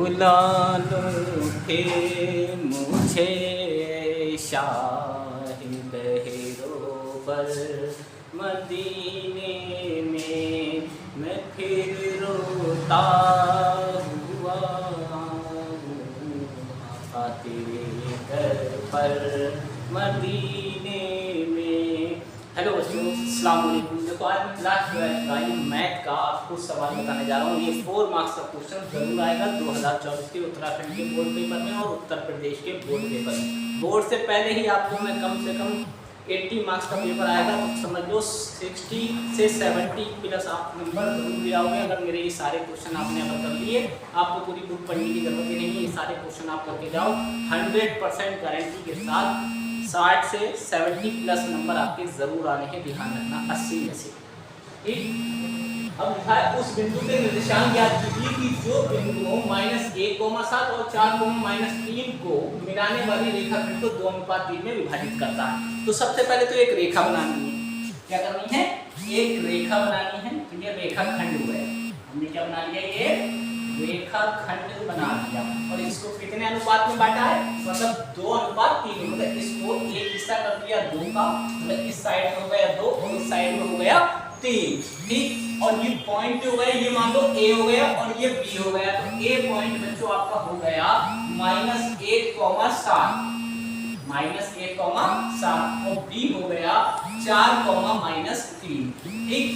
बुला लो फिर मुझे शाहिद पर मदीने में मैं फिर रोता हुआ तेरे दर पर मदीने में। हेलो बच्चों, अस्सलाम वालेकुम। देखो आज मैं क्लास 12 मैथ का आपको सवाल बताने जा रहा हूँ। ये 4 मार्क्स का क्वेश्चन जरूर आएगा 2024 के उत्तराखंड के बोर्ड पेपर में और उत्तर प्रदेश के बोर्ड पेपर में। बोर्ड से पहले ही आपको मैं कम से कम 80 मार्क्स का पेपर आएगा, तो समझ लो 60 से 70 प्लस आप नंबर जरूर ले आओगे अगर मेरे ये सारे क्वेश्चन आपने अगर कर लिए। आपको पूरी बुक पढ़ने की जरूरत ही नहीं है, ये सारे क्वेश्चन आप करके जाओ 100% गारंटी के साथ 60 से 70 प्लस नंबर आपके जरूर आने हैं। ध्यान रखना 80 में से ठीक। अब लिखा है उस बिंदु के निर्देशांक ज्ञात कीजिए कि जो बिंदु -1,7 और 4,-3 को मिलाने वाली रेखाखंड को 2:3 में विभाजित करता है। तो सबसे पहले तो एक रेखा बनानी है। क्या करनी है? एक रेखा बनानी है। तो ये रेखाखंड हुआ है, हमने क्या बना लिया? ये रेखाखंड बना लिया। और इसको कितने अनुपात में बांटा है? मतलब 2:3। मतलब इसको एक हिस्सा कर दिया 2 का, मतलब इस साइड में हो गया 2 और इस साइड में हो गया 3। ठीक। और ये पॉइंट हो गया, ये मान लो A हो गया और ये B हो गया। तो A पॉइंट बच्चों आपका हो गया -1,7 और B हो गया 4,-3। ठीक।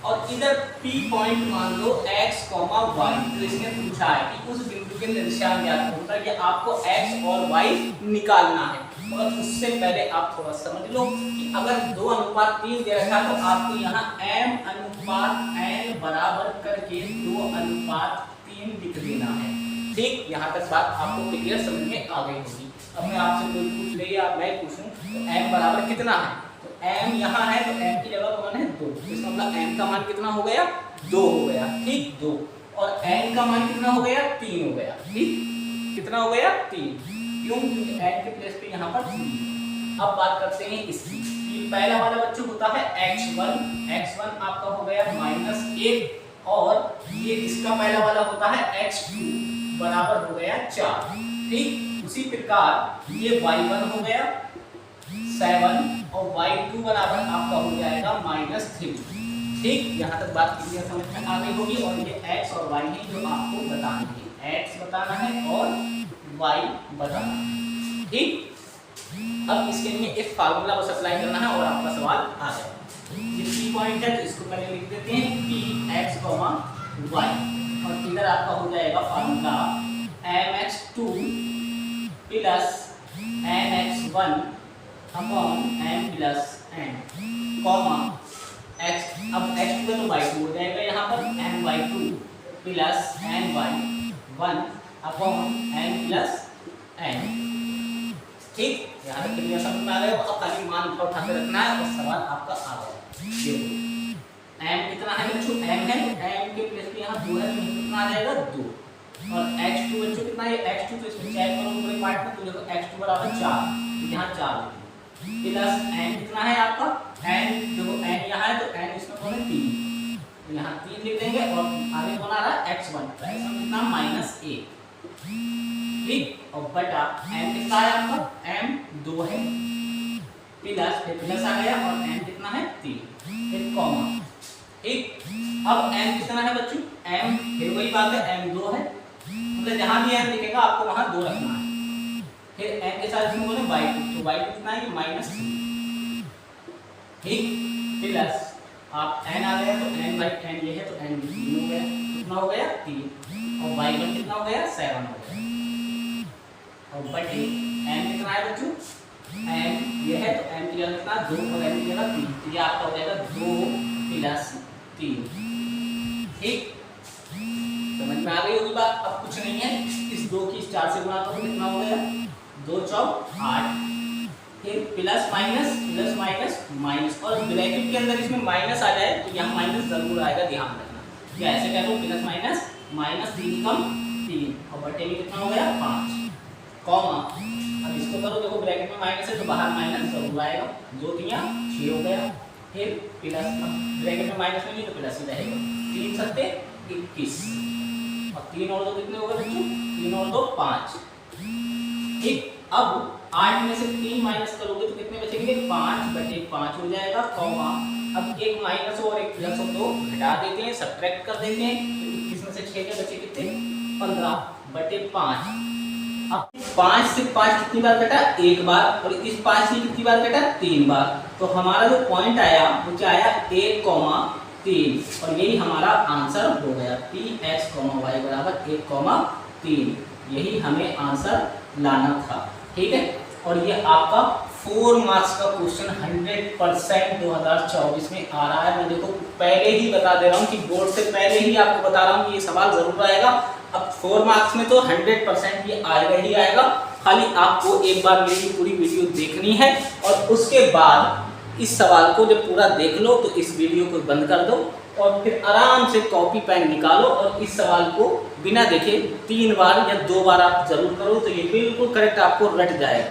और इधर P पॉइंट मान लो x, y। तो इसने पूछा है कि उस बिंदु के निर्देशांक ज्ञात करो, मतलब ये आपको x और y निकालना है। और उससे पहले आप थोड़ा समझ लो कि अगर 2:3 दे रखा तो आपको यहाँ m/n बराबर करके 2:3 लिख देना है। ठीक। यहाँ तक बात आपको क्लियर समझ में आ गई होगी। अब मैं आपसे कोई पूछ ले या मैं पूछूं तो m बराबर कितना है? तो m यहाँ है तो m की जगह मान है 2। इसका मतलब m का मान कितना हो गया? 2 हो गया। ठीक। 2 और n का मान कितना हो गया? 3 हो गया। ठीक। कितना हो गया? 3। क्यों? क्योंकि n के प्लेस पे यहाँ पर 3। अब बात करते हैं इसकी। ये पहला वाला बच्चों होता है x1 आपका हो गया -1 और ये इसका पहला वाला होता है x2 बराबर हो गया 4। ठीक। उसी प्रकार ये y1 हो गया 7 और y2 बराबर आपका हो जाएगा -3। ठीक। यहाँ तक बात क्लियर समझ में आ गई होगी। और ये x और y है जो आपको बताना है, x बताना है और y बताना है। ठीक। अब इसके लिए एक फार्मूला बस अप्लाई करना है और आपका सवाल आ जाएगा। ये P पॉइंट है तो इसको पहले लिख देते हैं Px, y और इधर आपका हो जाएगा formula mx2 plus nx1 upon m plus n comma x। अब x2 तो y2 हो जाएगा यहाँ पर my2 plus ny1 upon m plus n। ठीक। यहाँ तक क्लियर समझ में आ गया। अब खाली मान उठा के रखना है और सवाल आपका आ गया। देखो m कितना है बच्चों? m है तो m के प्लेस पे यहाँ 2 है तो कितना आ जाएगा? 2। और x2 बच्चों कितना है? x2 तो इसमें चेक करो पूरे पार्ट में, तो देखो x2 बराबर 4, तो यहाँ 4 प्लस n कितना है आपका? n देखो n यहाँ है तो n इसमें कौन है? 3, तो यहाँ 3 लिख देंगे और आगे कौन आ रहा है? x1 तो x1 कितना? -1। ठीक। और बटा m कितना है आपका? m 2 है प्लस फिर प्लस आ गया और m कितना है? 3 फिर कॉमा। ठीक। अब m कितना है बच्चों? m फिर वही बात है m 2 है, मतलब जहां भी m लिखेगा आपको वहां 2 रखना है। फिर m के साथ इसमें बोले y2, तो y2 कितना है? -3। ठीक। प्लस आप n आ गया तो n/n ये है तो n 3 हो गया। कितना हो गया? 3 और y1 कितना हो गया? 7 हो गया। और बटे m कितना है बच्चों? m ये है तो m की जगह कितना? 2 और m की जगह 3, तो ये आपका हो जाएगा 2 प्लस 3। ठीक। समझ में आ गई होगी बात। अब कुछ नहीं है, इस 2 की 4 से गुणा करो, कितना हो गया? 2 चौक 8। फिर प्लस माइनस और ब्रैकेट के अंदर इसमें माइनस आ जाए तो यहाँ माइनस जरूर आएगा, ध्यान रखना। या ऐसे कह दो -3 कम 3 और बटे में कितना हो गया? 5 कॉमा। अब इसको करो, देखो ब्रैकेट में माइनस है तो बाहर माइनस जरूर आएगा। 2 3 6 हो गया। फिर प्लस, ब्रैकेट में माइनस नहीं तो प्लस ही रहेगा। 3 7 21 और 3 और 2 कितने हो गए बच्चों? 3 और 2 5। ठीक, अब 8 में से 3 माइनस करोगे तो कितने बचेंगे? 5/5 हो जाएगा, कॉमा अब एक माइनस और एक प्लस हो तो घटा देते हैं, सब्ट्रैक्ट कर देते हैं, तो 21 में से 6 के बचे कितने? 15/5। अब 5 से 5 कितनी बार कटा? एक बार, और इस 5 से कितनी बार कटा? 3 बार। तो हमारा जो पॉइंट आया वो क्या आया? 1,3, और यही हमारा आंसर हो गया, px, y बराबर 1,3। यही हमें आंसर लाना था। ठीक है, और ये आपका 4 मार्क्स का क्वेश्चन 100% 2024 में आ रहा है। मैं देखो पहले ही बता दे रहा हूँ कि बोर्ड से पहले ही आपको बता रहा हूँ कि ये सवाल जरूर आएगा। अब 4 मार्क्स में तो 100% ये आएगा ही आएगा। खाली आपको एक बार मेरी पूरी वीडियो देखनी है, और उसके बाद इस सवाल को जब पूरा देख लो तो इस वीडियो को बंद कर दो और फिर आराम से कॉपी पेन निकालो और इस सवाल को बिना देखे 3 बार या 2 बार आप जरूर करो, तो ये बिल्कुल करेक्ट आपको रट जाएगा।